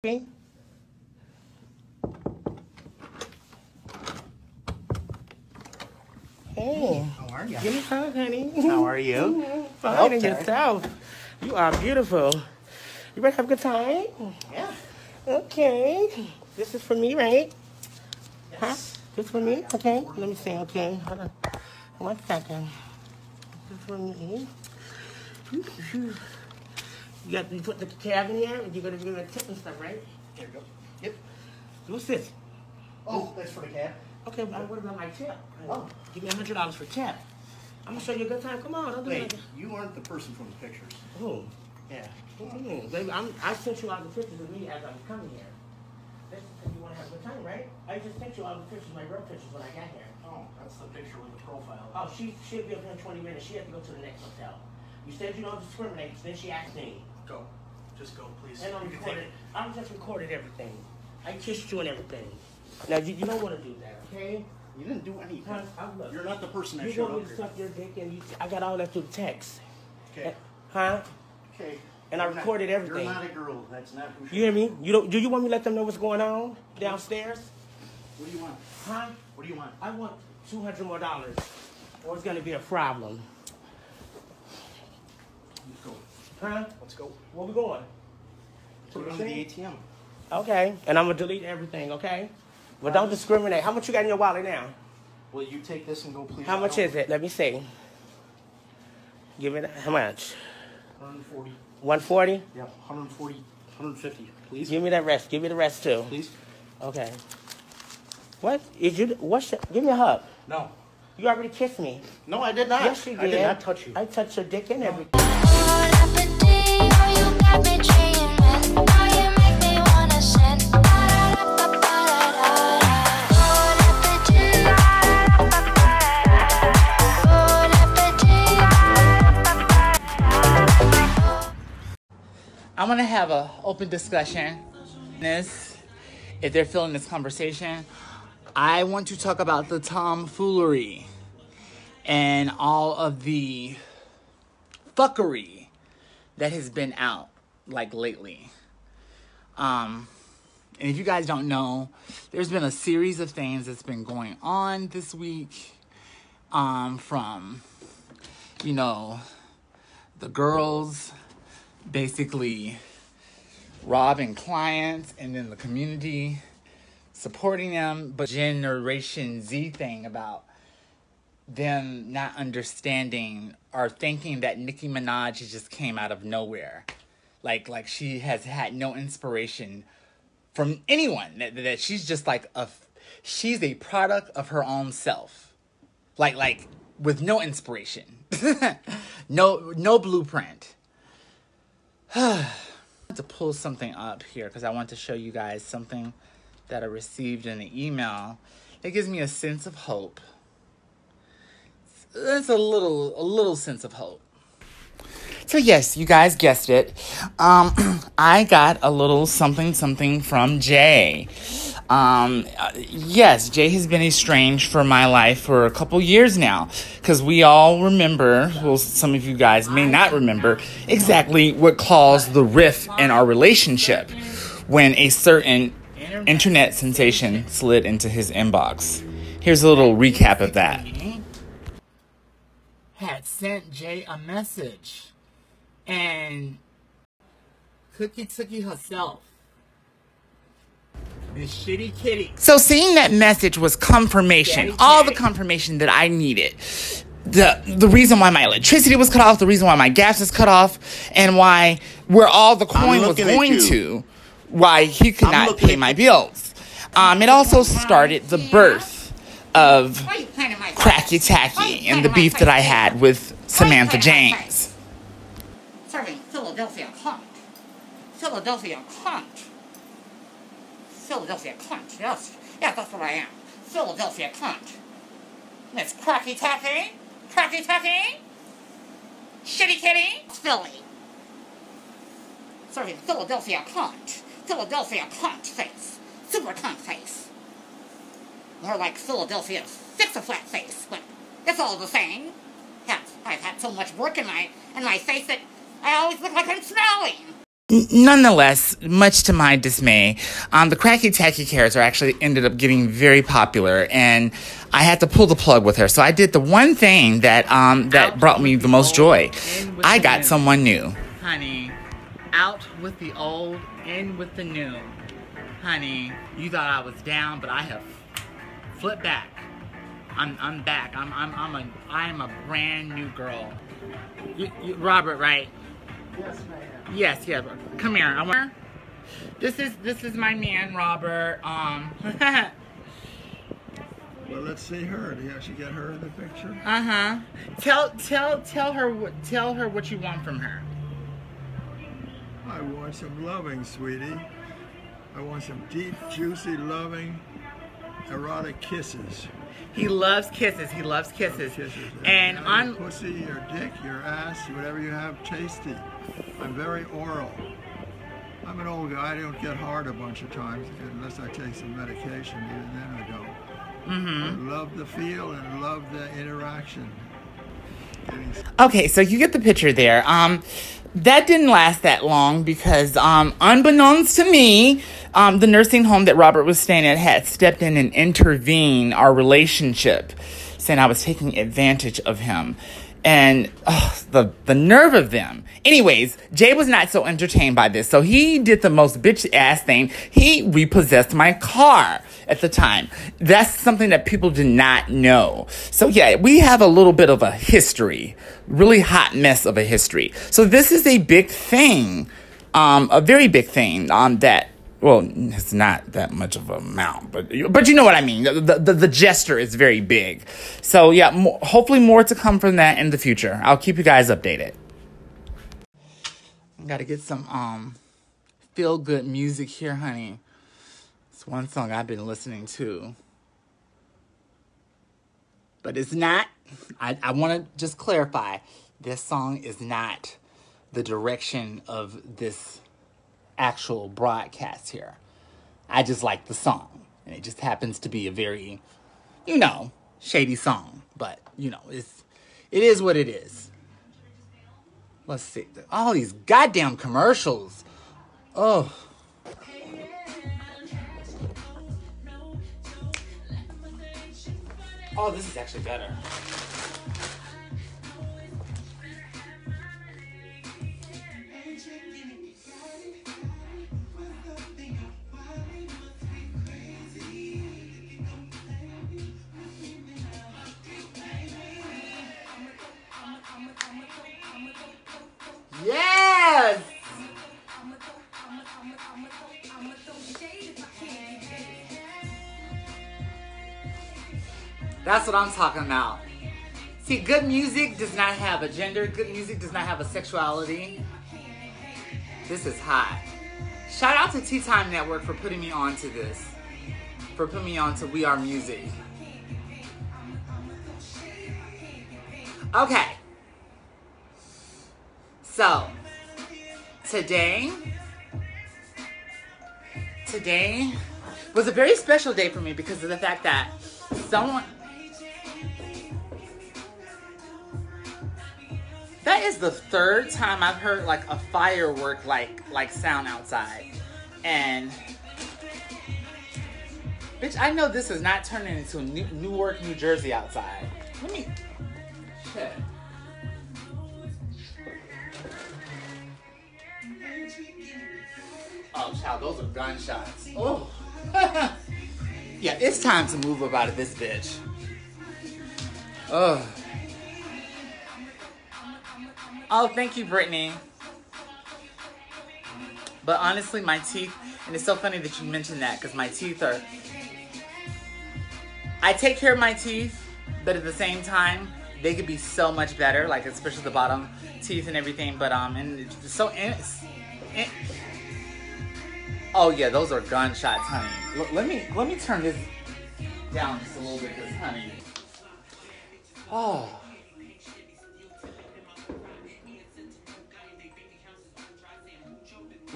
Okay. Hey. How are you? Give me a hug, honey. How are you? Fine and yourself. You are beautiful. You ready to have a good time? Yeah. Okay. This is for me, right? Yes. Huh? This for me? Okay. Let me see. Okay. Hold on. 1 second. This is for me. You put the tab in here and you're gonna do the tip and stuff, right? There you go. Yep. What's this? Oh, that's for the cab. Okay, but what about my tip? Oh. Give me $100 for tip. I'm gonna show you a good time. Come on, don't do Wait, it. you aren't the person from the pictures. Oh. Yeah. What do you mean? Baby, I sent you all the pictures of me as I'm coming here. This is because you want to have a good time, right? I just sent you all the pictures, my real pictures, when I got here. Oh, that's the picture with the profile. Oh, she'll be up here in 20 minutes. She has to go to the next hotel. You said you don't discriminate, then she asked me. Go. Just go, please. And You can take it. I just recorded everything. I kissed you and everything. Now, you don't want to do that, okay? You didn't do anything. Look, You're not the person that you showed want up me to here. suck your dick and I got all that through text. Okay. Huh? Okay. And I recorded everything. You're not a girl. That's not who You hear me? Do you want me to let them know what's going on downstairs? What do you want? Huh? What do you want? I want $200 more, or it's gonna be a problem. Let's go. Huh? Let's go. Where we going? Put it on the ATM. Okay, and I'm gonna delete everything. Okay, but don't discriminate. How much you got in your wallet now? Will you take this and go, please? How much is it? Let me see. Give it. How much? 140. 140. Yep. 140. 150. Please. Give me that rest. Give me the rest too. Please. Okay. What? Give me a hug. No. You already kissed me. No, I did not. Yes, you did. I did not touch you. I touched your dick and everything. I'm gonna have an open discussion. If they're feeling this conversation, I want to talk about the tomfoolery and all of the fuckery that has been out like lately. And if you guys don't know, there's been a series of things that's been going on this week. From, you know, the girls basically robbing clients and then the community supporting them, but Generation Z thing about them not understanding or thinking that Nicki Minaji just came out of nowhere. Like she has had no inspiration from anyone, that she's just like she's a product of her own self. Like with no inspiration. no blueprint. I want to pull something up here because I want to show you guys something that I received in an email. It gives me a sense of hope. It's a little sense of hope. So yes, you guys guessed it. I got a little something from Jay. Yes, Jay has been estranged from my life for a couple years now. Because we all remember, well, some of you guys may not remember, exactly what caused the rift in our relationship when a certain internet sensation slid into his inbox. Here's a little recap of that. Had sent Jay a message. And cookie herself. This shitty kitty. So seeing that message was confirmation. All the confirmation that I needed. The reason why my electricity was cut off, the reason why my gas was cut off, and why where all the coin was going to, why he could not pay my bills. It also started the birth of Cracky Tacky and the beef that I had with Samantha James. Serving Philadelphia cunt. Philadelphia cunt. Philadelphia cunt, yes. Yeah, that's what I am. Philadelphia cunt. Miss Cracky Tacky. Cracky Tacky. Shitty kitty. Philly. Serving Philadelphia cunt. Philadelphia cunt face. Super cunt face. More like Philadelphia fix-a-flat face, but it's all the same. I've had so much work in my face that I always look like I'm smelling. Nonetheless, much to my dismay, the cracky tacky character actually ended up getting very popular, and I had to pull the plug with her. So I did the one thing that that brought me the most joy. I got someone new. Honey, out with the old, in with the new. Honey, you thought I was down, but I have flipped back. I'm back. I am a brand new girl. Robert, right? Yes, ma'am. Yes. Come here. This is my man, Robert. Well, let's see her. Do you actually get her in the picture? Tell her what you want from her. I want some loving, sweetie. I want some deep, juicy, loving, erotic kisses. He loves kisses. And on pussy, your dick, your ass, whatever you have, tasty. I'm very oral. I'm an old guy. I don't get hard a bunch of times unless I take some medication. Even then, I don't. I love the feel and love the interaction. Okay, so you get the picture there. That didn't last that long because, unbeknownst to me, the nursing home that Robert was staying at had stepped in and intervened our relationship, saying I was taking advantage of him. And the nerve of them. Anyways, Jay was not so entertained by this. So he did the most bitch-ass thing. He repossessed my car at the time. That's something that people did not know. So yeah, we have a little bit of a history. Really hot mess of a history. So this is a big thing. A very big thing that... Well, it's not that much of an amount, but you know what I mean. The gesture is very big. So yeah, hopefully more to come from that in the future. I'll keep you guys updated. I gotta get some feel good music here, honey. It's one song I've been listening to, but it's not. I want to just clarify. This song is not the direction of this actual broadcast here. I just like the song, and it just happens to be a very, shady song, but it is what it is. Let's see. All these goddamn commercials. Oh, this is actually better. Yes! That's what I'm talking about. See, good music does not have a gender. Good music does not have a sexuality. This is hot. Shout out to Tea Time Network for putting me on to this. For putting me on to We Are Music. Okay. So, today was a very special day for me because of the fact that that is the third time I've heard like a firework like sound outside. And bitch, I know this is not turning into Newark, New Jersey outside. Let me check. Oh, child, those are gunshots. Oh. Yeah, it's time to move up out of this bitch. Oh. Oh, thank you, Brittany. But honestly, my teeth, and it's so funny that you mentioned that, because my teeth are... I take care of my teeth, but at the same time, they could be so much better, like especially the bottom teeth and everything, but and it's so... Oh yeah, those are gunshots, honey. Let me turn this down just a little bit, because honey. Oh.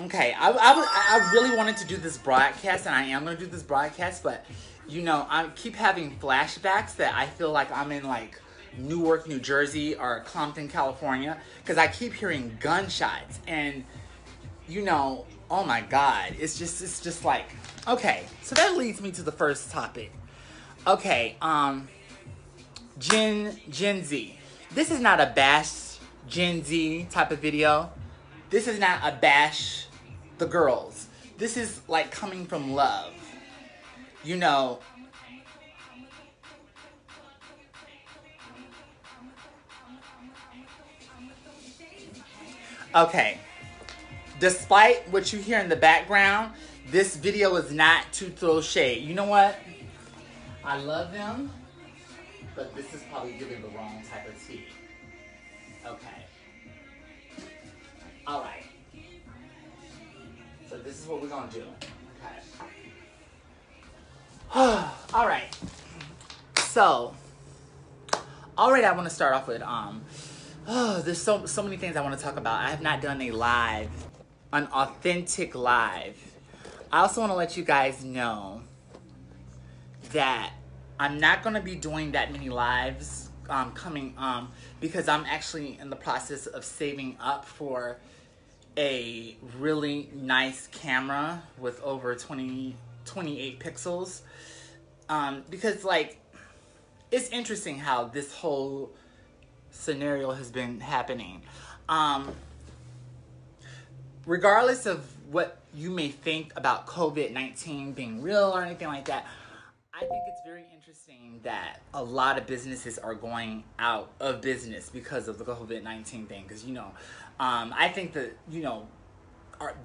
Okay, I really wanted to do this broadcast, and I am going to do this broadcast, but, I keep having flashbacks that I feel like I'm in, like, Newark, New Jersey, or Compton, California, because I keep hearing gunshots, and, you know, oh my God, it's just like, okay, so that leads me to the first topic. Okay, Gen Z. This is not a bash Gen Z type of video. This is not a bash the girls. This is like coming from love. You know, okay. Despite what you hear in the background, this video is not to throw shade. You know what? I love them, but this is probably giving the wrong type of tea. Okay. All right. So this is what we're gonna do. Okay. All right. So, already I want to start off with there's so many things I want to talk about. I have not done an authentic live. I also want to let you guys know that I'm not going to be doing that many lives coming because I'm actually in the process of saving up for a really nice camera with over 28 pixels. Because like, it's interesting how this whole scenario has been happening. Regardless of what you may think about COVID-19 being real or anything like that, I think it's very interesting that a lot of businesses are going out of business because of the COVID-19 thing. Because, you know, I think that, you know,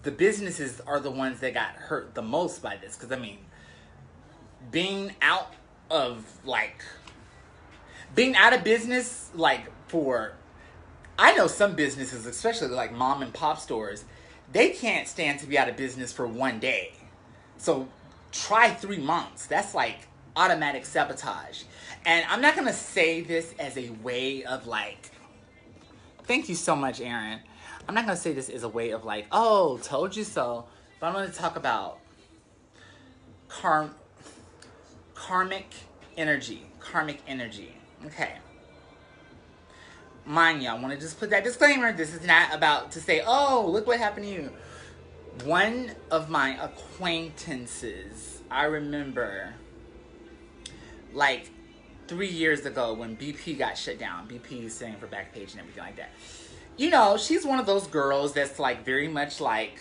the businesses are the ones that got hurt the most by this. Because, I mean, being out of business, like, I know some businesses, especially like mom and pop stores, they can't stand to be out of business for one day. So try 3 months. That's like automatic sabotage. And I'm not going to say this as a way of like, thank you so much, Aaron. I'm not going to say this as a way of like, oh, told you so. But I'm going to talk about karmic energy. Okay. Mind you, I want to just put that disclaimer. This is not about to say, oh, look what happened to you. One of my acquaintances, I remember, like 3 years ago when BP got shut down. BP is saying for Backpage and everything like that. You know, she's one of those girls that's like very much like,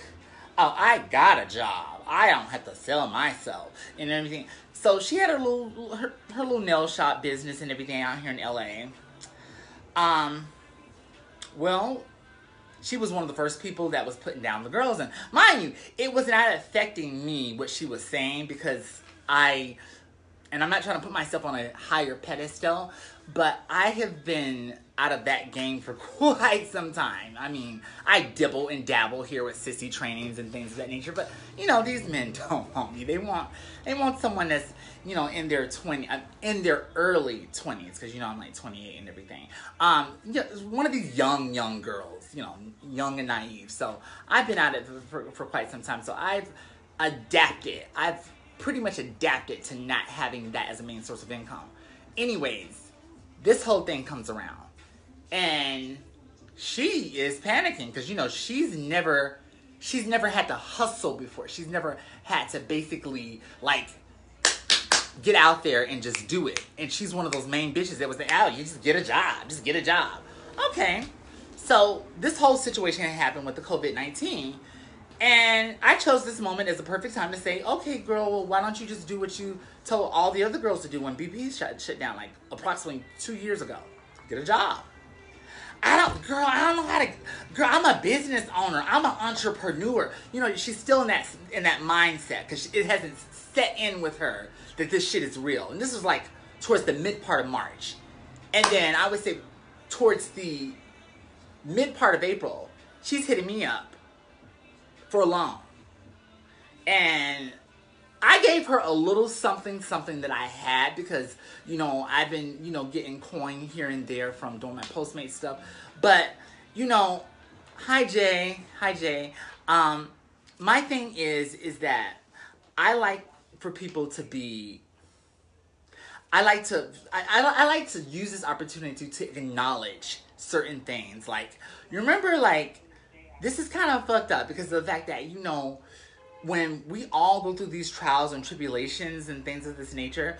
oh, I got a job. I don't have to sell myself and everything. So she had her little nail shop business and everything out here in LA. Well, she was one of the first people that was putting down the girls. And mind you, it was not affecting me what she was saying because and I'm not trying to put myself on a higher pedestal, but I have been out of that game for quite some time. I mean, I dibble and dabble here with sissy trainings and things of that nature, but you know, these men don't want me. They want someone that's, you know, in their early 20s, because you know I'm like 28 and everything. Yeah, one of these young girls, you know, young and naive. So I've been at it for quite some time. So I've pretty much adapted to not having that as a main source of income. Anyways, this whole thing comes around. And she is panicking because, you know, she's never had to hustle before. She's never had to basically, like, get out there and just do it. And she's one of those main bitches that was like, oh, you just get a job. Just get a job. Okay. So this whole situation had happened with the COVID-19. And I chose this moment as a perfect time to say, okay, girl, well, why don't you just do what you told all the other girls to do when BP shut down, like, approximately 2 years ago. Get a job. I don't know how to, girl, I'm a business owner. I'm an entrepreneur. You know, she's still in that mindset because it hasn't set in with her that this shit is real. And this was like towards the mid part of March. And then I would say towards the mid part of April, she's hitting me up for a loan. And I gave her a little something that I had because, you know, I've been, you know, getting coin here and there from doing my Postmates stuff. But, you know, hi Jay. My thing is that I like for people to be, I like to use this opportunity to acknowledge certain things. Like, you remember, like, this is kind of fucked up because of the fact that, you know, when we all go through these trials and tribulations and things of this nature,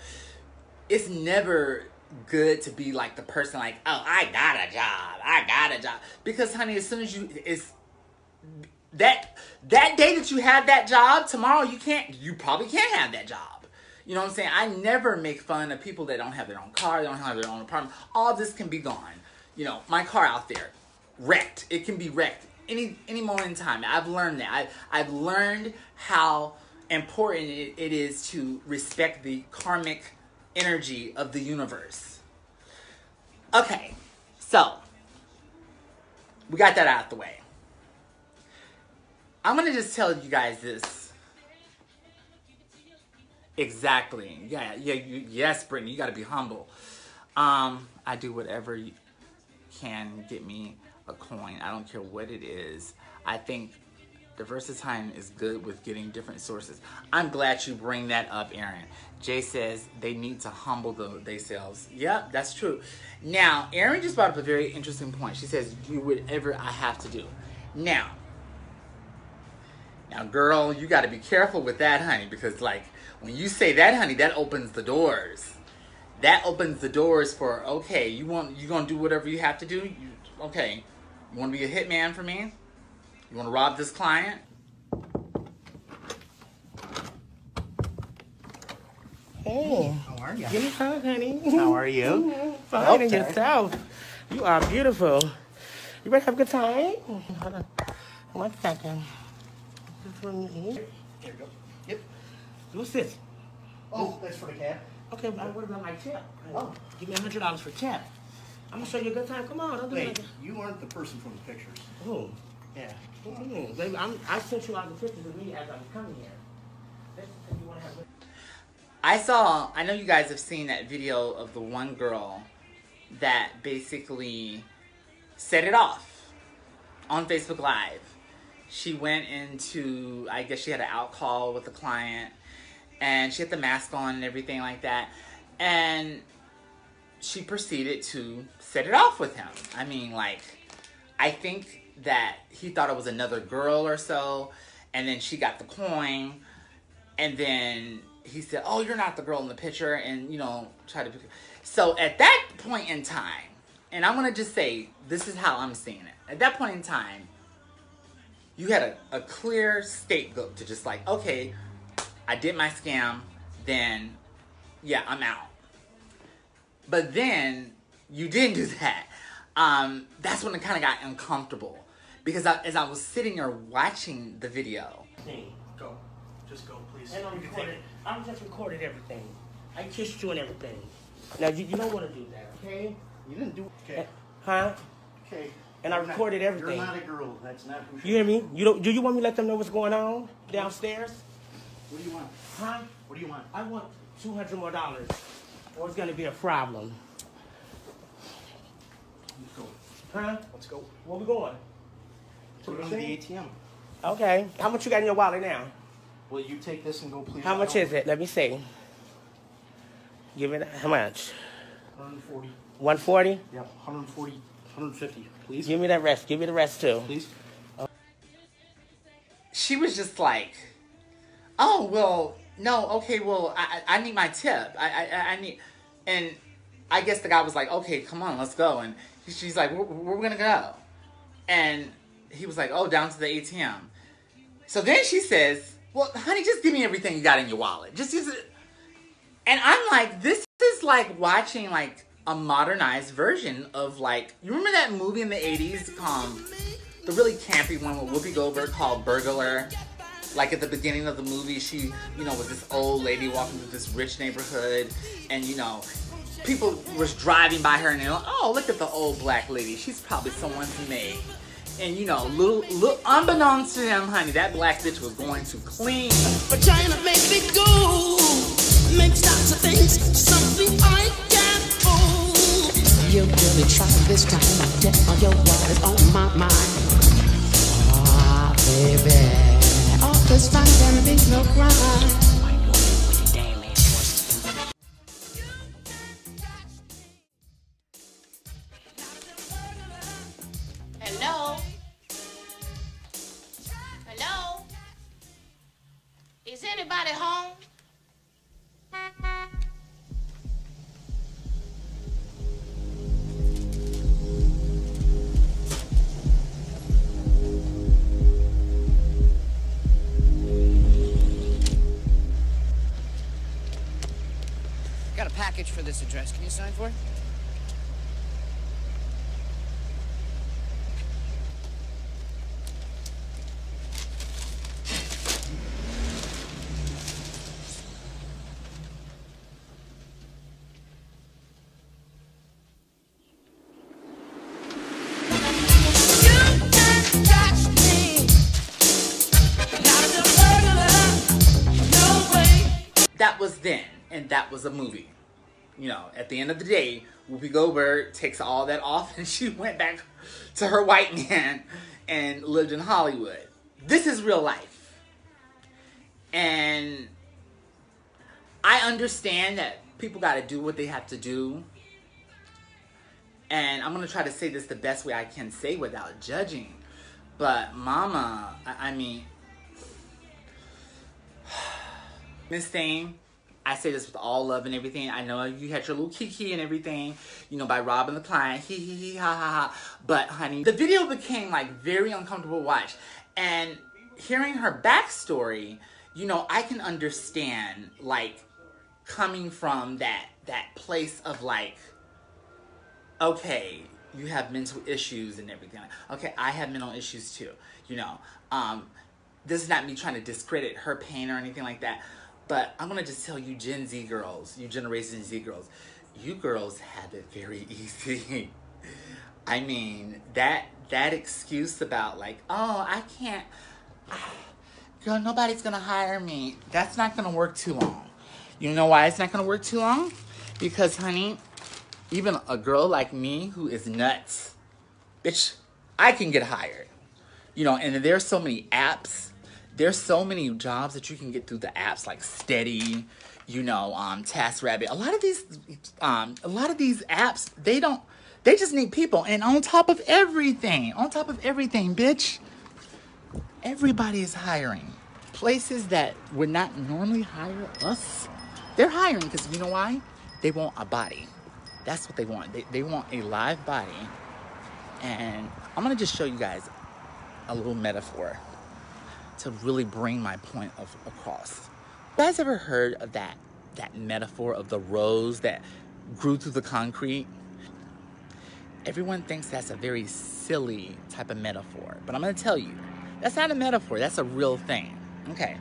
it's never good to be like the person like, oh, I got a job. Because, honey, as soon as it's that day that you have that job, tomorrow you probably can't have that job. You know what I'm saying? I never make fun of people that don't have their own car, they don't have their own apartment. All this can be gone. You know, my car out there, wrecked. It can be wrecked any moment in time. I've learned that. I've learned how important it is to respect the karmic energy of the universe. Okay, so we got that out the way. I'm gonna just tell you guys this. Exactly. Yes, Brittany, you gotta be humble. I do whatever you can get me a coin. I don't care what it is. I think diversifying is good with getting different sources. I'm glad you bring that up, Aaron. Jay says they need to humble themselves. Yep, that's true. Now, Aaron just brought up a very interesting point. She says, do whatever I have to do. Now, girl, you got to be careful with that, honey, because, like, when you say that, honey, that opens the doors. That opens the doors for, okay, you going to do whatever you have to do? Okay, you want to be a hitman for me? You want to rob this client? Hey. How are you? Give me a hug, honey. How are you? Fine and yourself. You are beautiful. You ready to have a good time? Hold on. 1 second. This for me. Here you go. Yep. What's this? Oh, that's for the cat. Okay, but what about my tip? Oh. Give me $100 for tip. I'm gonna show you a good time. Come on, don't do Wait, it. you aren't the person from the pictures. Who? Yeah. Baby, I sent you out the pictures of me as I'm coming here. That's because you want to have I know you guys have seen that video of the one girl that basically set it off on Facebook Live. She went into, I guess she had an out call with a client, and she had the mask on and everything like that, and she proceeded to set it off with him. I mean, like, I think that he thought it was another girl or so, and then she got the coin, and then he said, oh, you're not the girl in the picture, and, you know, try to... So at that point in time, and I'm going to just say, this is how I'm seeing it. At that point in time, you had a clear scapegoat to just like, okay, I did my scam, then, yeah, I'm out. But then, you didn't do that. That's when it kind of got uncomfortable. Because as I was sitting there watching the video. Go. Just go, please. And I just recorded everything. I kissed you and everything. Now, you don't want to do that, okay? You didn't do... Okay. Huh? Okay. And I recorded everything. You're not a girl. That's not who You hear me? Do you want me to let them know what's going on downstairs? What do you want? Huh? What do you want? I want $200 more, or it's going to be a problem. Let's go. Huh? Let's go. Where we going? Put it on the ATM. Okay. How much you got in your wallet now? Will you take this and go, please? How much is it? Let me see. Give it, how much? 140. 140? Yep, 140, 150, please. Give me that rest. Give me the rest, too. Please. She was just like, oh, well, no, okay, well, I need my tip. I need, and I guess the guy was like, okay, come on, let's go. And she's like, where we going to go? And he was like, oh, down to the ATM. So then she says, well, honey, just give me everything you got in your wallet. Just use it. And I'm like, this is like watching like a modernized version of like, you remember that movie in the 80s, the really campy one with Whoopi Goldberg called Burglar? Like at the beginning of the movie, she, you know, was this old lady walking through this rich neighborhood, and you know, people was driving by her and they're like, oh, look at the old black lady. She's probably someone's maid. And you know, little unbeknownst to them, honey, that black bitch was going to clean. But China makes me go, makes lots of things, something I can't hold. You really try this time, I tell you what is on my mind. Ah, baby, all this fun and be no crime. Hello? Is anybody home? Got a package for this address. Can you sign for it? That was then, and that was a movie. You know, at the end of the day, Whoopi Goldberg takes all that off and she went back to her white man and lived in Hollywood. This is real life. And I understand that people got to do what they have to do. And I'm going to try to say this the best way I can say without judging. But mama, I mean, Miss Thane, I say this with all love and everything. I know you had your little kiki and everything, you know, by robbing the client, he ha ha ha. But honey, the video became like very uncomfortable to watch. And hearing her backstory, you know, I can understand like coming from that place of like, okay, you have mental issues and everything. Okay, I have mental issues too, you know. This is not me trying to discredit her pain or anything like that. But I'm going to just tell you Gen Z girls, you Generation Z girls, you girls have it very easy. I mean, that excuse about like, oh, I can't, girl, nobody's going to hire me. That's not going to work too long. You know why it's not going to work too long? Because, honey, even a girl like me who is nuts, bitch, I can get hired. You know, and there's so many apps. There's so many jobs that you can get through the apps like Steady, you know, TaskRabbit. A lot of these apps, they just need people. And on top of everything, bitch, everybody is hiring. Places that would not normally hire us, they're hiring because you know why? They want a body. That's what they want. They want a live body. And I'm gonna just show you guys a little metaphor to really bring my point across. You guys ever heard of that metaphor of the rose that grew through the concrete? Everyone thinks that's a very silly type of metaphor, but I'm gonna tell you, that's not a metaphor, that's a real thing. Okay,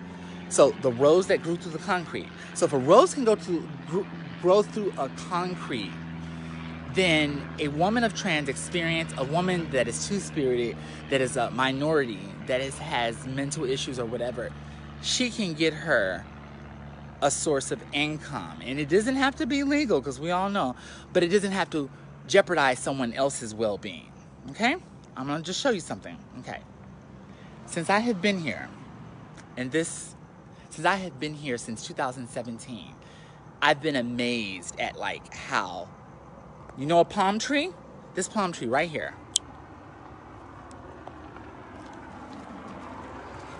so the rose that grew through the concrete. So if a rose can grow through a concrete, then a woman of trans experience, a woman that is two-spirited, that is a minority, that has mental issues or whatever, she can get her a source of income. And it doesn't have to be legal, because we all know, but it doesn't have to jeopardize someone else's well-being. Okay? I'm going to just show you something. Okay. Since I have been here, since 2017, I've been amazed at like how, you know, a palm tree? This palm tree right here.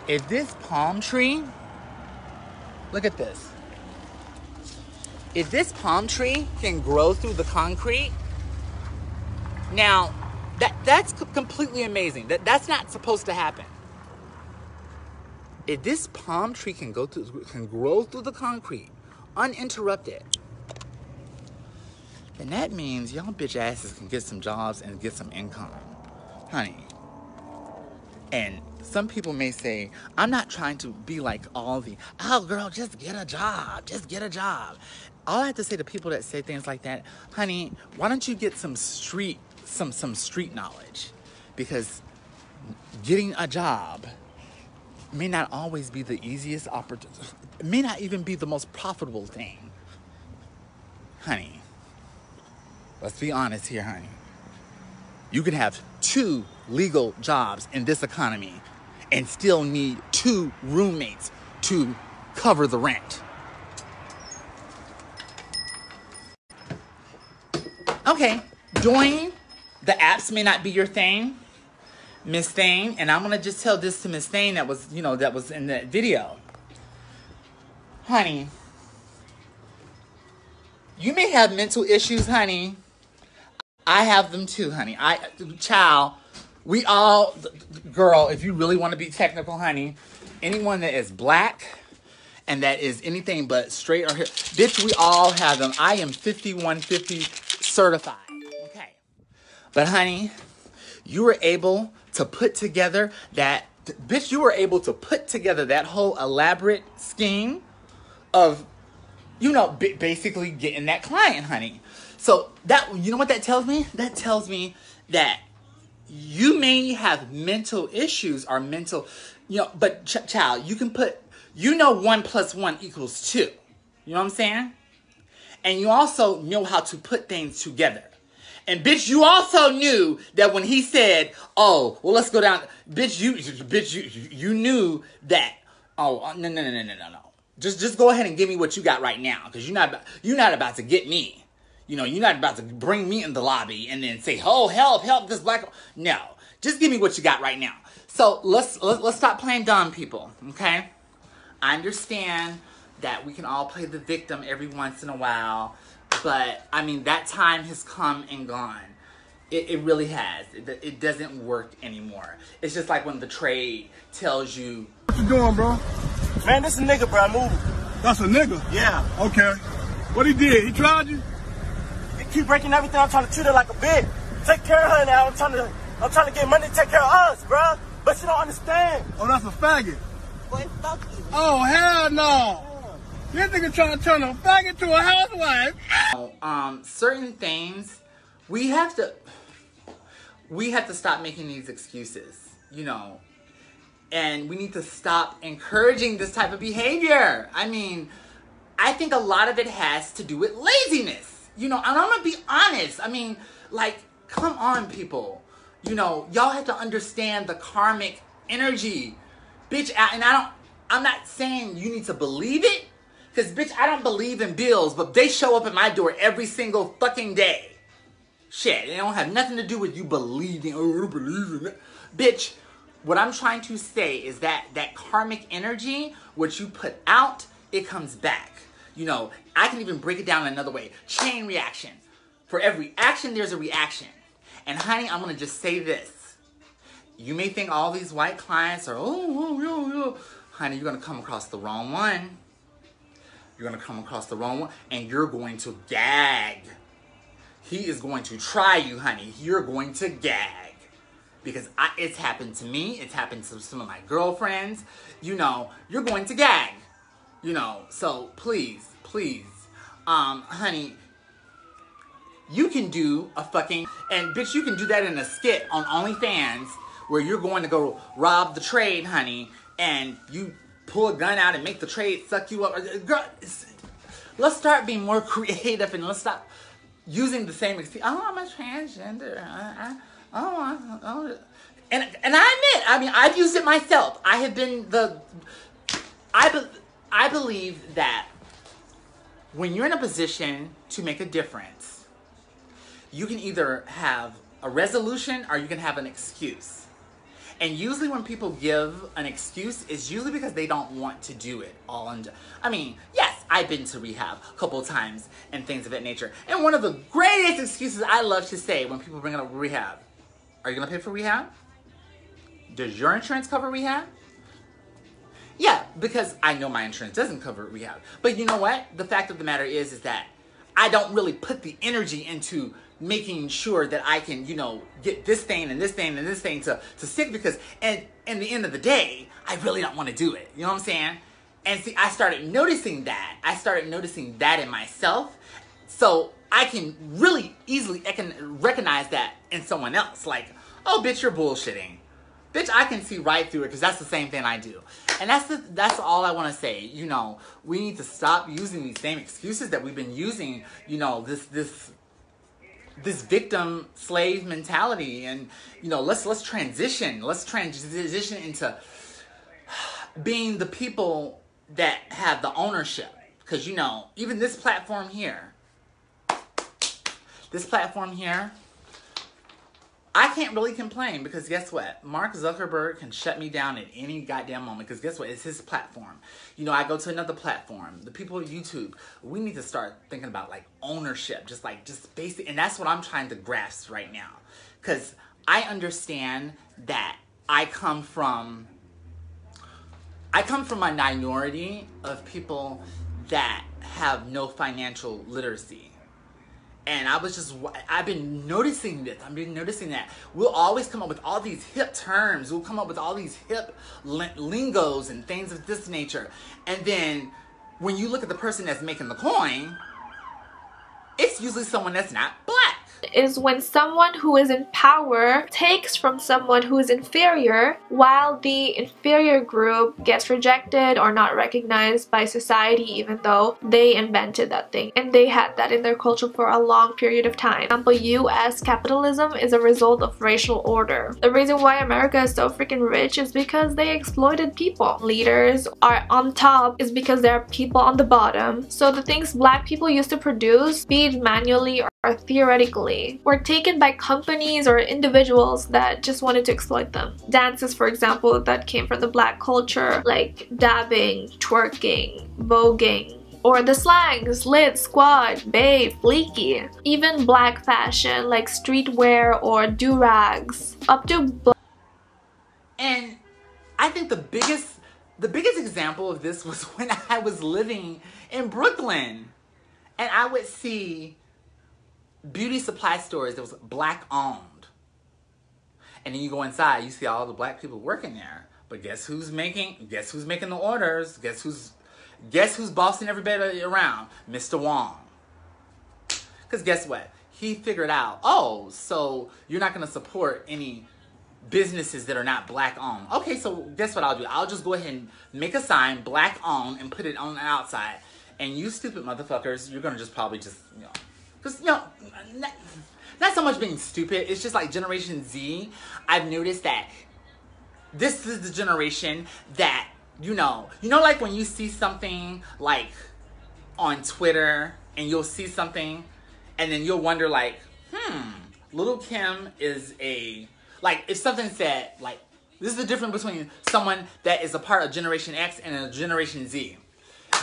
If this palm tree, look at this. If this palm tree can grow through the concrete, now that's completely amazing. That's not supposed to happen. If this palm tree can grow through the concrete uninterrupted, then that means y'all bitch asses can get some jobs and get some income, honey. And some people may say, I'm not trying to be like all the, oh girl, just get a job, just get a job. All I have to say to people that say things like that, honey, why don't you get some street knowledge? Because getting a job may not always be the easiest opportunity. It may not even be the most profitable thing. Honey, let's be honest here, honey. You can have 2 legal jobs in this economy and still need 2 roommates to cover the rent. Okay, join the apps may not be your thing, Miss Thane, and I'm gonna just tell this to Miss Thane that was in that video. honey, you may have mental issues, honey. I have them too, honey. Child, we all, girl, if you really want to be technical, honey, anyone that is black and that is anything but straight or here, bitch, we all have them. I am 5150 certified. Okay. But honey, you were able to put together that, bitch, you were able to put together that whole elaborate scheme of, you know, basically getting that client, honey. So that, you know what that tells me? That tells me that you may have mental issues or mental, you know, but child, you can put, you know, 1 + 1 = 2. You know what I'm saying? And you also know how to put things together. And bitch, you also knew that when he said, "Oh, well, let's go down," bitch, you knew that. Oh, no. Just go ahead and give me what you got right now, because you're not about to get me. You know, you're not about to bring me in the lobby and then say, "Oh, help this black." No, just give me what you got right now. So let's stop playing dumb, people. Okay, I understand that we can all play the victim every once in a while, but I mean that time has come and gone. It really has. It doesn't work anymore. It's just like when the trade tells you, "What you doing, bro?" Man, this a nigga, bro. Move. That's a nigga? Yeah. Okay. What he did? He tried you? He keep breaking everything. I'm trying to treat her like a bitch. Take care of her now. I'm trying to get money to take care of us, bro. But you don't understand. Oh, that's a faggot. Boy, fuck you. Oh, hell no. This nigga trying to turn a faggot to a housewife. Certain things, we have to stop making these excuses, you know. And we need to stop encouraging this type of behavior. I mean, I think a lot of it has to do with laziness. You know, and I'm going to be honest. I mean, like, come on, people. You know, y'all have to understand the karmic energy. Bitch, and I'm not saying you need to believe it. Because, bitch, I don't believe in bills, but they show up at my door every single fucking day. Shit, they don't have nothing to do with you believing. Oh, I don't believe in it. Bitch, what I'm trying to say is that karmic energy, what you put out, it comes back. You know, I can even break it down another way. Chain reaction. For every action, there's a reaction. And honey, I'm going to just say this. You may think all these white clients are, oh. Honey, you're going to come across the wrong one. You're going to come across the wrong one, and you're going to gag. He is going to try you, honey. You're going to gag. Because it's happened to me. It's happened to some of my girlfriends. You know, you're going to gag. You know, so please, honey, you can do a fucking, and bitch, you can do that in a skit on OnlyFans where you're going to go rob the trade, honey, and you pull a gun out and make the trade suck you up. Girl, let's start being more creative and let's stop using the same excuse. Oh, I'm a transgender. And I admit, I mean, I've used it myself. I have been I believe that when you're in a position to make a difference, you can either have a resolution or you can have an excuse. And usually when people give an excuse, it's usually because they don't want to do it all under. I mean, yes, I've been to rehab a couple of times and things of that nature. And one of the greatest excuses I love to say when people bring up rehab, are you going to pay for rehab? Does your insurance cover rehab? Yeah, because I know my insurance doesn't cover rehab. But you know what? The fact of the matter is that I don't really put the energy into making sure that I can, you know, get this thing and this thing and this thing to stick, because in the end of the day, I really don't want to do it. You know what I'm saying? And see, I started noticing that. I started noticing that in myself. So I can really easily recognize that in someone else. Like, oh, bitch, you're bullshitting. Bitch, I can see right through it because that's the same thing I do. And that's all I want to say. You know, we need to stop using these same excuses that we've been using, you know, this victim slave mentality. And, you know, let's transition. Let's transition into being the people that have the ownership. Because, you know, even this platform here, I can't really complain because guess what? Mark Zuckerberg can shut me down at any goddamn moment because guess what? It's his platform. You know, I go to another platform. The people of YouTube, we need to start thinking about like ownership, just basic. And that's what I'm trying to grasp right now. Because I understand that I come from a minority of people that have no financial literacy. And I've been noticing this. I've been noticing that we'll always come up with all these hip terms. We'll come up with all these hip lingos and things of this nature. And then when you look at the person that's making the coin, it's usually someone that's not black. Is when someone who is in power takes from someone who is inferior, while the inferior group gets rejected or not recognized by society even though they invented that thing and they had that in their culture for a long period of time. For example, US capitalism is a result of racial order. The reason why America is so freaking rich is because they exploited people. Leaders are on top is because there are people on the bottom. So the things black people used to produce, be it manually or theoretically, were taken by companies or individuals that just wanted to exploit them. Dances, for example, that came from the black culture, like dabbing, twerking, voguing, or the slangs, lit, squad, babe, fleeky. Even black fashion like streetwear or do-rags, up to And I think the biggest example of this was when I was living in Brooklyn and I would see beauty supply stores that was black owned. And then you go inside, you see all the black people working there. But guess who's making the orders? Guess who's bossing everybody around? Mr. Wong. Because guess what? He figured out, oh, so you're not gonna support any businesses that are not black owned. Okay, so guess what I'll do? I'll just go ahead and make a sign, black owned, and put it on the outside. And you stupid motherfuckers, you're gonna just probably just, you know, because, you know, not so much being stupid, it's just like Generation Z. I've noticed that this is the generation that, you know like when you see something like on Twitter and you'll see something and then you'll wonder like, Lil Kim is like if something said like, this is the difference between someone that is a part of Generation X and a Generation Z.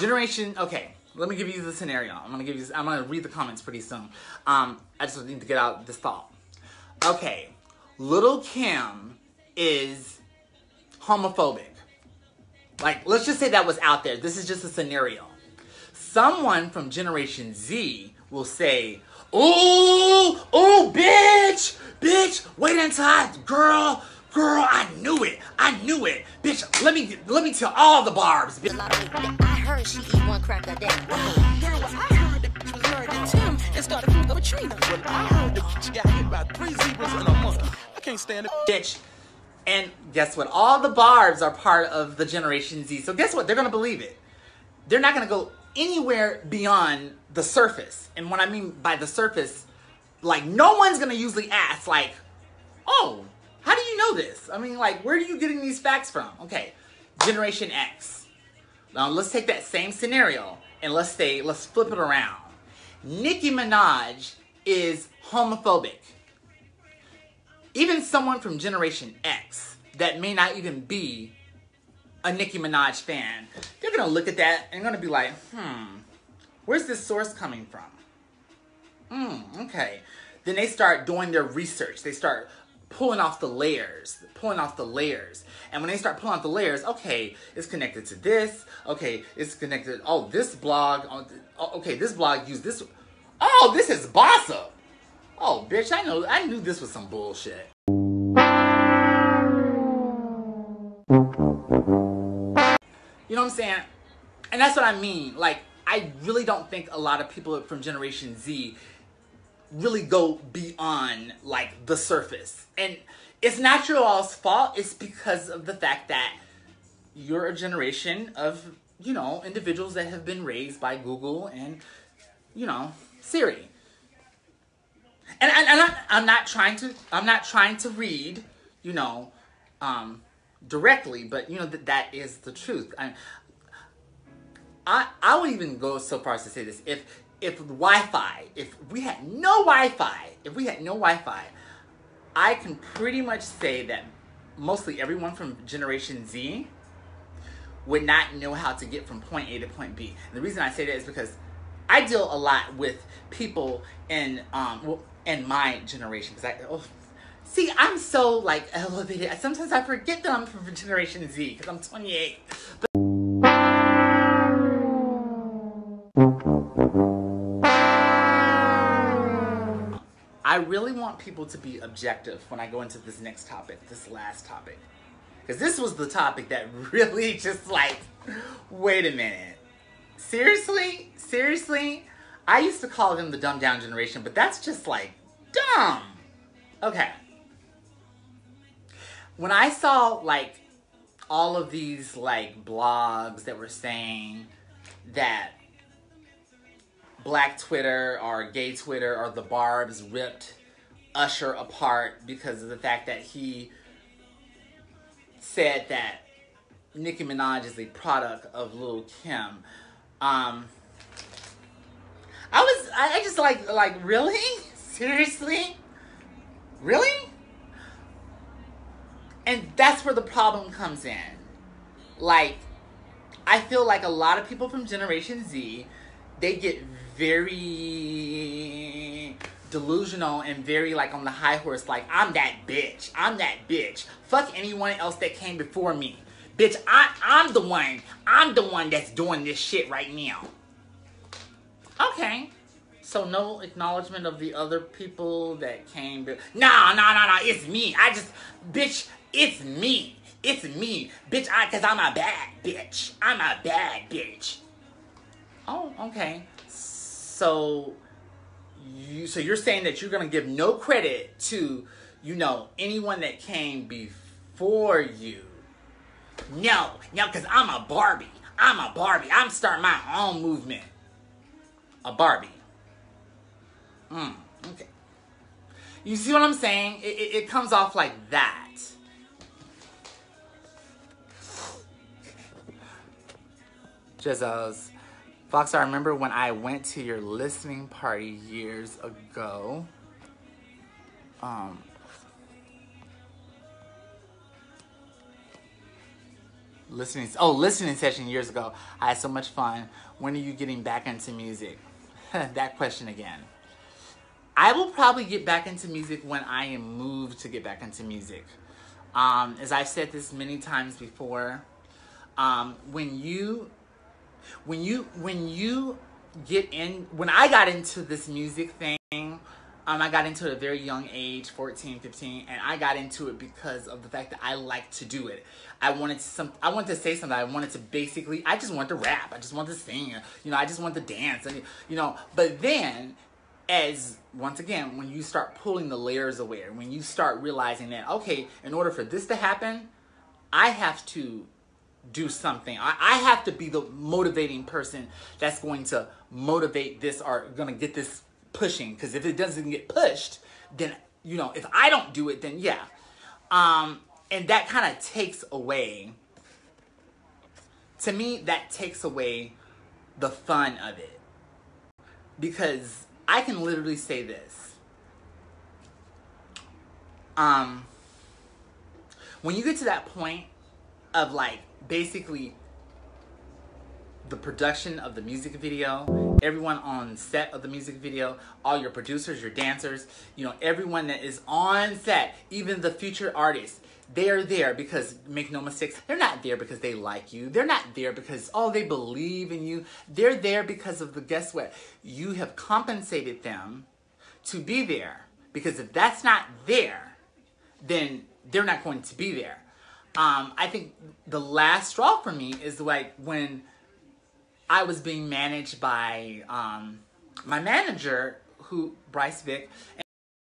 Okay. Let me give you the scenario. I'm gonna read the comments pretty soon. I just need to get out this thought. Okay, Lil Kim is homophobic. Like, let's just say that was out there. This is just a scenario. Someone from Generation Z will say, "Ooh, bitch, wait until girl, I knew it, bitch. Let me tell all the barbs, bitch." I heard she eat one crack a day. Girl, I heard that she was married to Tim and started from the Trina. Well, I heard that she got hit by 3 zebras and a monkey. I can't stand it. Bitch. And guess what? All the barbs are part of the Generation Z. So guess what? They're gonna believe it. They're not gonna go anywhere beyond the surface. And what I mean by the surface, like no one's gonna usually ask like, "Oh, how do you know this?" I mean, like, where are you getting these facts from? Okay, Generation X. Now, let's take that same scenario and let's flip it around. Nicki Minaj is homophobic. Even someone from Generation X that may not even be a Nicki Minaj fan, they're going to look at that and going to be like, where's this source coming from? Okay. Then they start doing their research. They start pulling off the layers. And when they start pulling off the layers, okay, it's connected to this. Okay, it's connected, oh, this blog. Okay, this blog used this. Oh, this is Bossa. Oh, bitch, I knew this was some bullshit. You know what I'm saying? And that's what I mean. Like, I really don't think a lot of people from Generation Z really go beyond, like, the surface. And it's not your all's fault. It's because of the fact that you're a generation of, you know, individuals that have been raised by Google and, you know, Siri. And I'm not trying to read, you know, directly, but you know that is the truth. I would even go so far as to say this: if Wi-Fi, if we had no Wi-Fi, I can pretty much say that mostly everyone from Generation Z would not know how to get from point A to point B. And the reason I say that is because I deal a lot with people in my generation. See, I'm so like elevated. Sometimes I forget that I'm from Generation Z because I'm 28. I really want people to be objective when I go into this next topic, this last topic. Because this was the topic that really just like, wait a minute. Seriously? Seriously? I used to call them the dumbed down generation, but that's just like dumb. Okay. When I saw like all of these like blogs that were saying that Black Twitter or gay Twitter or the Barbs ripped Usher apart because of the fact that he said that Nicki Minaj is a product of Lil Kim. I just like really? Seriously? Really? And that's where the problem comes in. Like, I feel like a lot of people from Generation Z, they get very delusional and very like on the high horse, like, I'm that bitch. I'm that bitch. Fuck anyone else that came before me. Bitch, I'm the one that's doing this shit right now. Okay. So no acknowledgement of the other people that came. No, it's me. Bitch, it's me. It's me. Bitch, cause I'm a bad bitch. I'm a bad bitch. Oh, okay. So you're saying that you're going to give no credit to, anyone that came before you. No, because I'm a Barbie. I'm starting my own movement. A Barbie. Okay. You see what I'm saying? It comes off like that. Jizzles. Fox, I remember when I went to your listening party years ago. Listening session years ago. I had so much fun. When are you getting back into music? That question again. I will probably get back into music when I am moved to get back into music. As I've said this many times before, when I got into this music thing, I got into it at a very young age, 14, 15, and I got into it because of the fact that I like to do it. I wanted to say something. I just wanted to rap. I just wanted to sing. I just wanted to dance. And, but then, once again, when you start pulling the layers away, when you start realizing that, okay, in order for this to happen, I have to do something. I have to be the motivating person that's going to motivate this or going to get this pushing. Because if it doesn't get pushed, then, if I don't do it, then yeah. And that kind of takes away, to me, that takes away the fun of it. Because I can literally say this. When you get to that point of like, basically the production of the music video, everyone on set of the music video, all your producers, your dancers, everyone that is on set, even the future artists, they are there because, make no mistakes, they're not there because they like you. They're not there because, they believe in you. They're there because of guess what? You have compensated them to be there. Because if that's not there, then they're not going to be there. I think the last straw for me is like when I was being managed by my manager, Bryce Vick,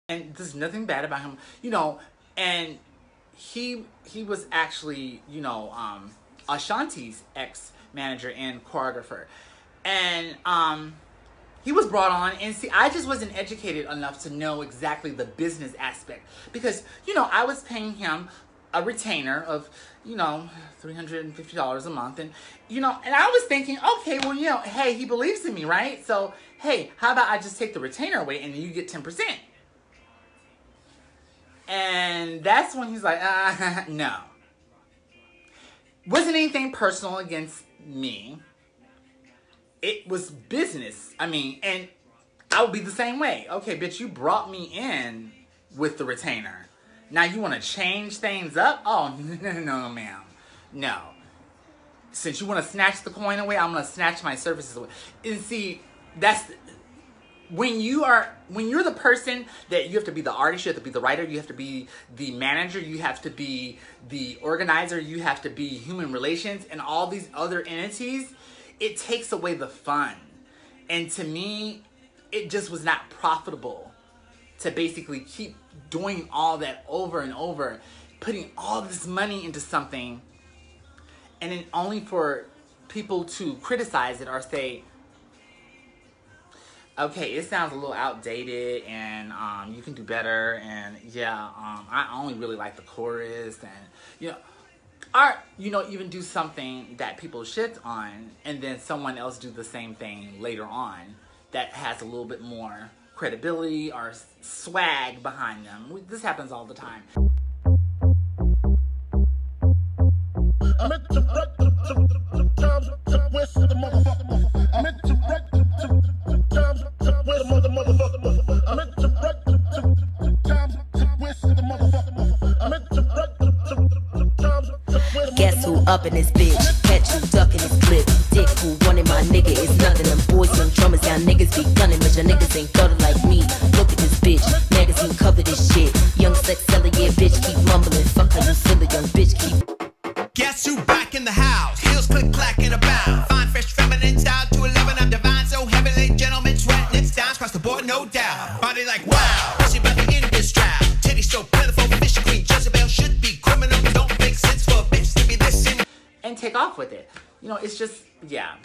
and there's nothing bad about him, and he was actually, Ashanti's ex-manager and choreographer. And he was brought on, and see, I just wasn't educated enough to know exactly the business aspect. Because, I was paying him a retainer of, $350 a month. And, and I was thinking, okay, well, hey, he believes in me, right? So, hey, how about I just take the retainer away and you get 10%? And that's when he's like, no. Wasn't anything personal against me. It was business. I mean, and I would be the same way. Okay, bitch, you brought me in with the retainer. Now you want to change things up? Oh, no, ma'am. No. Since you want to snatch the coin away, I'm going to snatch my services away. And see, that's... When you're the person that you have to be the artist, you have to be the writer, you have to be the manager, you have to be the organizer, you have to be human relations and all these other entities, it takes away the fun. And to me, it just was not profitable to basically keep doing all that over and over, putting all this money into something, and then only for people to criticize it or say, okay, it sounds a little outdated, and you can do better, and yeah, I only really like the chorus, and even do something that people shit on, and then someone else do the same thing later on that has a little bit more credibility or swag behind them. This happens all the time. I meant to wreck the times west of the motherfucker. I meant to wreck the times west of the motherfucker. I meant to wreck the times west of the motherfucker. I meant to wreck the times west. Guess who up in this bitch? Catch you ducking this clip. Dick who wanted my nigga is nothing. Them boys and drummers, y'all niggas be gunning, but y'all niggas ain't gutter like me. Look at this bitch, magazine cover this shit. Young sex seller, yeah, bitch keep mumbling. Fuck how you feel, young bitch keep. Guess who back in the house? Heels click clack in a bound. Fine, fresh, feminine style to 11. I'm divine, so heavenly. Gentlemen, sweat, nips down, across the board, no doubt. Body like wow, pussy about the end of this drought. Titty so plentiful, fish queen. Jezebel should be criminal. Don't make sense for a bitch to be this in. And take off with it. You know, it's just, yeah.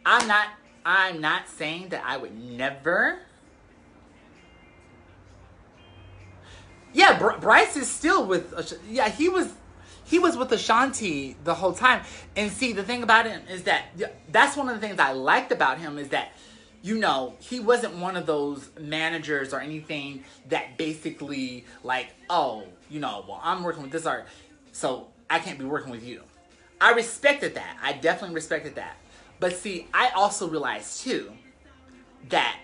I'm not saying that I would never. Yeah, Bryce is still with. Yeah, he was with Ashanti the whole time. And see, the thing about him is that that's one of the things I liked about him is that, you know, he wasn't one of those managers or anything that basically like, oh, you know, well, I'm working with this art, so I can't be working with you. I respected that. I definitely respected that. But see, I also realized too that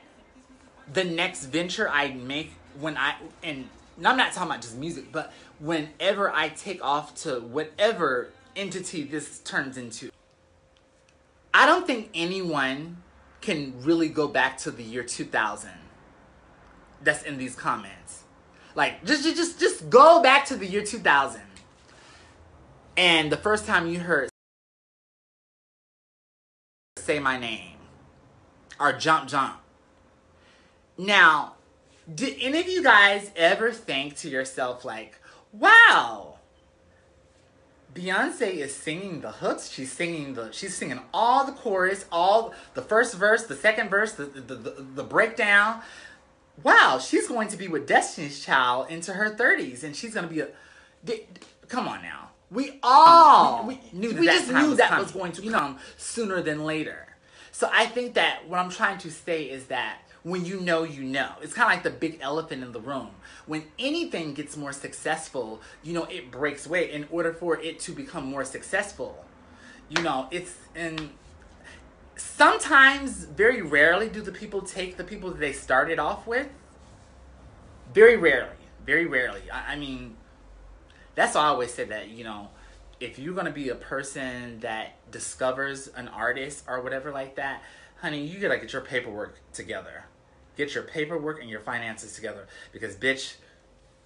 the next venture I make and I'm not talking about just music, but whenever I take off to whatever entity this turns into, I don't think anyone can really go back to the year 2000 that's in these comments. Like, just go back to the year 2000. And the first time you heard Say My Name or Jump Jump. Now, did any of you guys ever think to yourself like, wow, Beyonce is singing the hooks, she's singing all the chorus, all the first verse, the second verse, the breakdown. Wow, she's going to be with Destiny's Child into her 30s, and she's going to be come on now. We all knew that was going to come sooner than later. So I think that what I'm trying to say is that when you know, you know. It's kind of like the big elephant in the room. When anything gets more successful, you know, it breaks away. In order for it to become more successful, you know, sometimes, very rarely, do the people take the people that they started off with. Very rarely. Very rarely. I mean, that's why I always say that, you know, if you're going to be a person that discovers an artist or whatever like that, honey, you gotta get your paperwork together. Get your paperwork and your finances together. Because, bitch,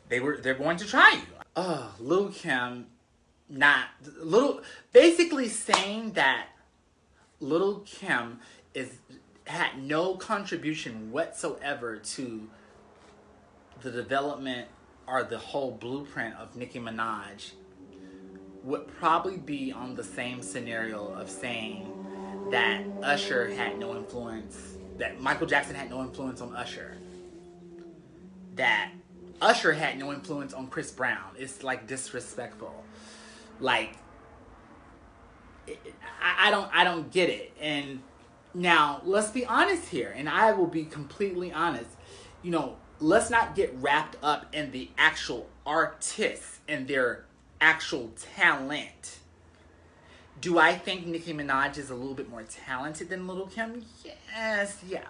they're going to try you. Oh, Lil Kim, basically saying that Lil Kim had no contribution whatsoever to the development or the whole blueprint of Nicki Minaj would probably be on the same scenario of saying that Usher had no influence, that Michael Jackson had no influence on Usher, that Usher had no influence on Chris Brown. It's like disrespectful. Like, I don't get it. And now let's be honest here, and I will be completely honest. You know, let's not get wrapped up in the actual artists and their actual talent. Do I think Nicki Minaj is a little bit more talented than Lil Kim? Yes, yeah.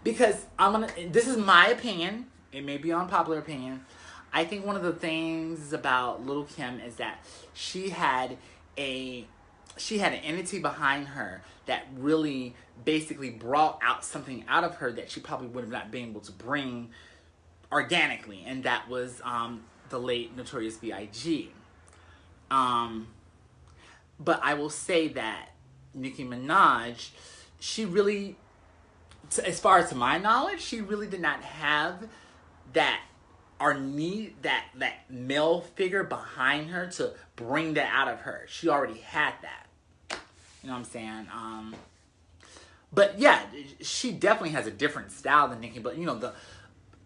Because this is my opinion. It may be unpopular opinion. I think one of the things about Lil Kim is that she had an entity behind her that really basically brought out something out of her that she probably would have not been able to bring organically, and that was the late Notorious B.I.G. But I will say that Nicki Minaj, she really, as far as to my knowledge, she really did not have that or need that male figure behind her to bring that out of her. She already had that. You know what I'm saying? But yeah, she definitely has a different style than Nicki. But you know,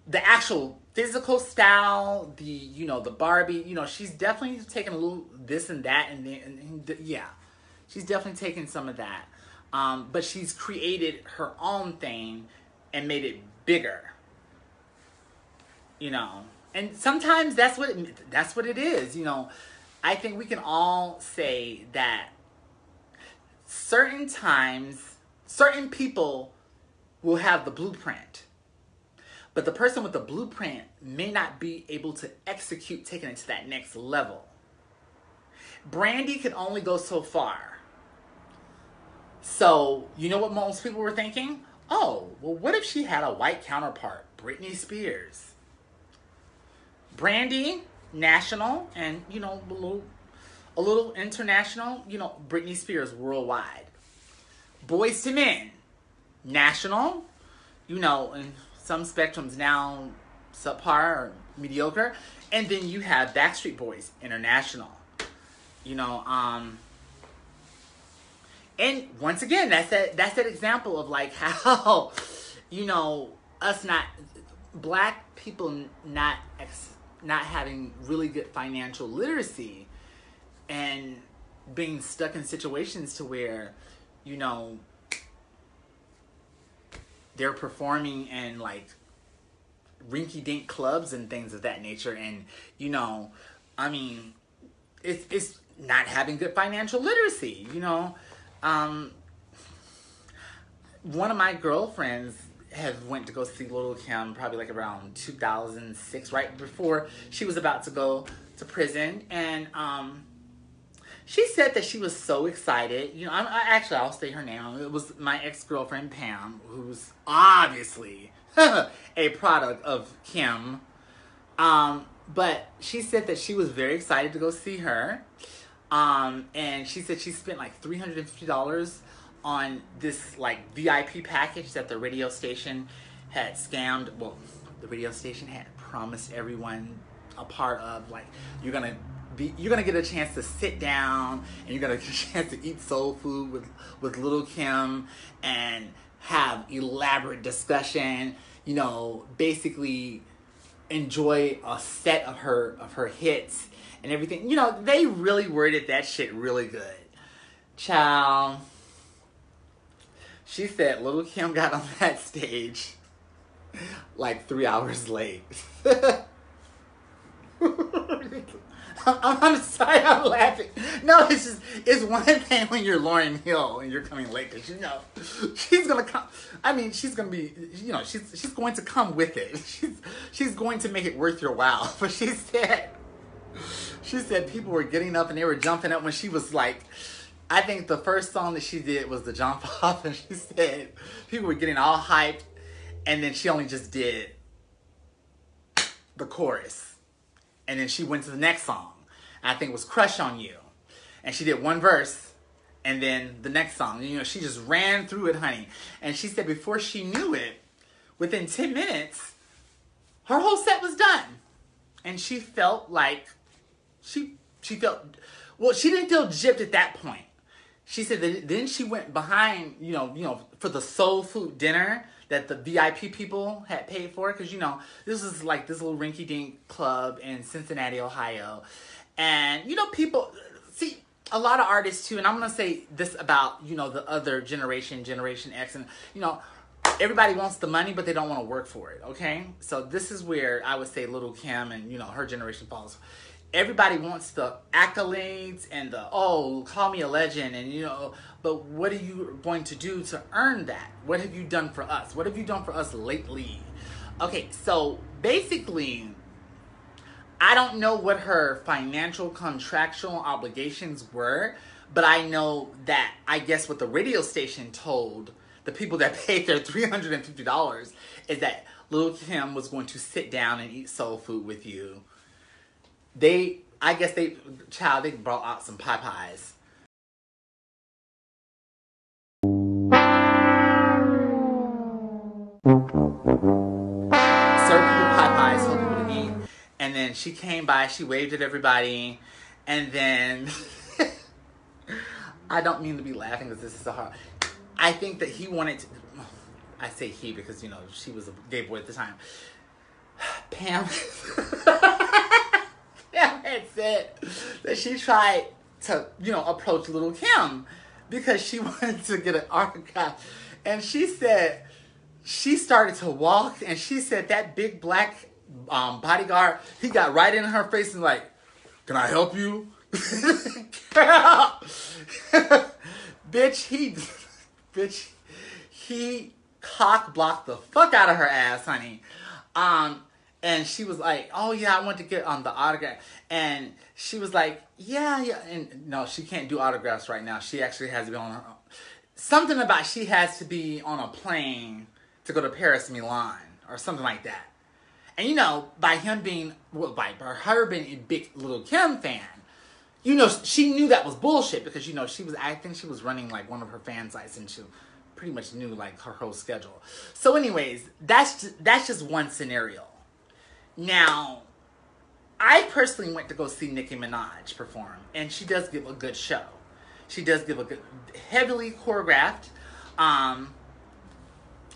the actual physical style, the Barbie, she's definitely taking a little this and that, and yeah, she's definitely taking some of that. But she's created her own thing and made it bigger. And sometimes that's what it is. I think we can all say that certain times, certain people will have the blueprint, but the person with the blueprint may not be able to execute taking it to that next level. Brandy could only go so far. So, you know what most people were thinking? Oh, well, what if she had a white counterpart? Britney Spears. Brandy, national, and, a little international, Britney Spears worldwide. Boyz II Men, national, in some spectrums now subpar or mediocre. And then you have Backstreet Boys, international. And once again, that's that example of like how, us black people not having really good financial literacy and being stuck in situations to where, they're performing in like rinky-dink clubs and things of that nature. And, it's not having good financial literacy, One of my girlfriends went to go see Lil Kim probably like around 2006, right before she was about to go to prison. And she said that she was so excited. I'll say her name. It was my ex-girlfriend Pam, who's obviously a product of Kim. But she said that she was very excited to go see her. And she said she spent like $350 on this like VIP package that the radio station had scammed. Well, the radio station had promised everyone a part of, like, you're gonna get a chance to sit down and you're gonna get a chance to eat soul food with Lil Kim and have elaborate discussion, basically enjoy a set of her hits and everything. They really worded that shit really good. Child. She said Lil Kim got on that stage like 3 hours late. I'm sorry, I'm laughing. No, it's one thing when you're Lauryn Hill and you're coming late, because she's gonna come. I mean, she's gonna be, she's going to come with it. She's going to make it worth your while. But she said people were getting up and they were jumping up when she was like, I think the first song that she did was the jump off, and she said people were getting all hyped, and then she only just did the chorus, and then she went to the next song. I think it was Crush on You. And she did one verse and then the next song. She just ran through it, honey. And she said before she knew it, within 10 minutes, her whole set was done. And she felt like, she didn't feel gypped at that point. She said that then she went behind, for the soul food dinner that the VIP people had paid for. Because, this was like this little rinky-dink club in Cincinnati, Ohio. And, people, see, a lot of artists too, and I'm going to say this about, the other Generation X, and, everybody wants the money, but they don't want to work for it, okay? So this is where I would say Lil Kim and, you know, her generation falls. Everybody wants the accolades and the, oh, call me a legend, and, you know, but what are you going to do to earn that? What have you done for us? What have you done for us lately? Okay, so basically, I don't know what her financial contractual obligations were, but I know that, I guess what the radio station told the people that paid their $350 is that Lil Kim was going to sit down and eat soul food with you. I guess they brought out some pies. Served people pies, told people to eat. And then she came by, she waved at everybody. And then, I don't mean to be laughing because this is so hard. I think that he wanted to, I say he because, you know, she was a gay boy at the time. Pam had said that she tried to, you know, approach Lil Kim because she wanted to get an autograph. And she said, she started to walk and she said that big black bodyguard, he got right in her face and like, can I help you? Girl. Bitch, he cock blocked the fuck out of her ass, honey. And she was like, oh yeah, I want to get on the autograph. And she was like, yeah. And no, she can't do autographs right now. She actually has to be on her own. Something about she has to be on a plane to go to Paris, Milan, or something like that. And you know, by him being, well, by her being a big Lil Kim fan, you know, she knew that was bullshit because, you know, I think she was running like one of her fan sites and she pretty much knew like her whole schedule. So anyways, that's just one scenario. Now, I personally went to go see Nicki Minaj perform, and she does give a good show. She does give a good, heavily choreographed.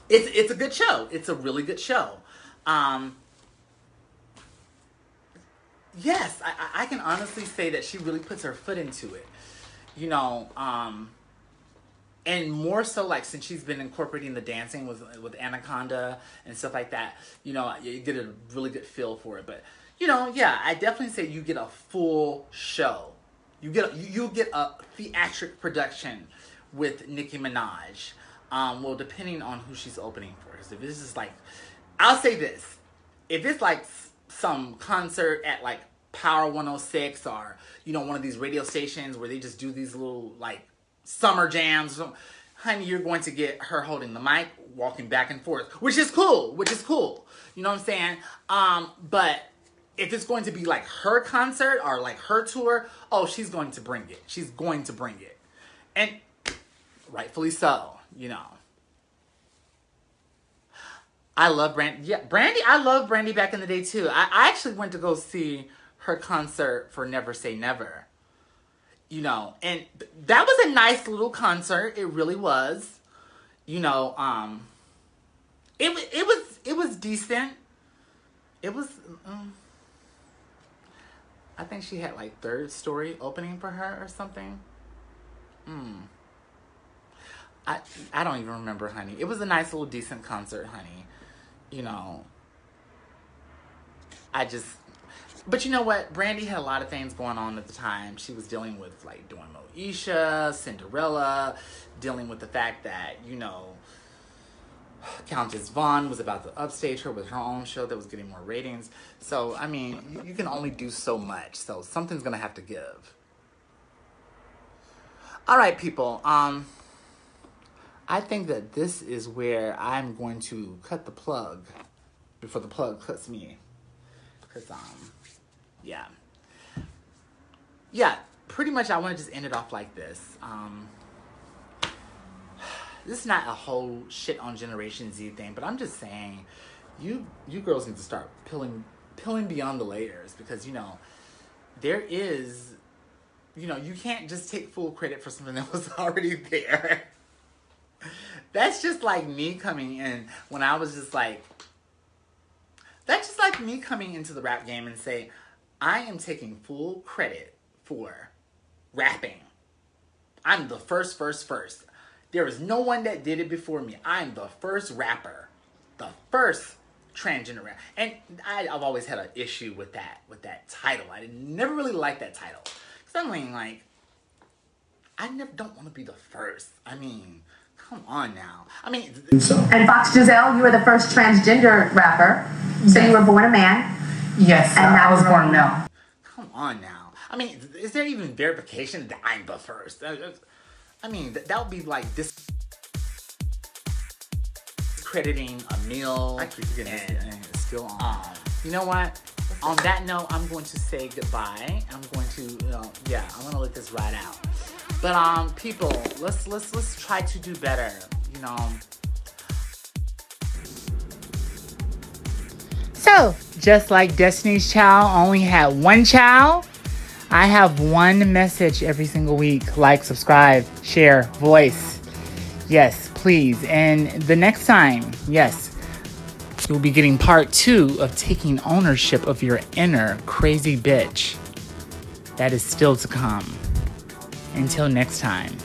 It's a good show. It's a really good show. Yes, I can honestly say that she really puts her foot into it. You know, and more so like since she's been incorporating the dancing with Anaconda and stuff like that, you know, you get a really good feel for it. But, you know, yeah, I definitely say you get a full show. You get a theatric production with Nicki Minaj. Well, depending on who she's opening for. Because if this is like, I'll say this. If it's like some concert at like Power 106 or, you know, one of these radio stations where they just do these little like summer jams, honey, you're going to get her holding the mic, walking back and forth, which is cool. You know what I'm saying? But if it's going to be like her concert or like her tour, oh, she's going to bring it. She's going to bring it. And rightfully so, you know. I love Brandy. Yeah, Brandy, I love Brandy back in the day too. I actually went to go see her concert for Never Say Never. You know, and that was a nice little concert. It really was. You know, it was decent. It was, I think she had like third story opening for her or something. I don't even remember, honey. It was a nice little decent concert, honey. You know, but you know what? Brandy had a lot of things going on at the time. She was dealing with, like, doing Moesha, Cinderella, dealing with the fact that, you know, Countess Vaughn was about to upstage her with her own show that was getting more ratings. So, I mean, you can only do so much. So, something's going to have to give. All right, people. I think that this is where I'm going to cut the plug before the plug cuts me. Because, yeah, pretty much I want to just end it off like this. This is not a whole shit on Generation Z thing, but I'm just saying, you girls need to start peeling beyond the layers, because, you know, there is, you know, you can't just take full credit for something that was already there. That's just like me coming in when I was just like, that's just like me coming into the rap game and say, I am taking full credit for rapping. I'm the first. There is no one that did it before me. I'm the first rapper. The first transgender rapper. And I've always had an issue with that title. I never really liked that title. Because I mean, like, I don't want to be the first. I mean, come on now. I mean... And Foxxjazell, you were the first transgender rapper. So you were born a man. Yes, and I was born a male. Come on now. I mean, is there even verification that I'm the first? I mean, that would be like discrediting a meal. I keep getting and it's still on. You know what? On that note, I'm going to say goodbye. I'm going to, I'm gonna let this ride out. But people, let's try to do better. You know. So, just like Destiny's Child only had one child, I have one message every single week. Like, subscribe, share, voice. Yes, please. And the next time, yes, you'll be getting part 2 of taking ownership of your inner crazy bitch. That is still to come. Until next time.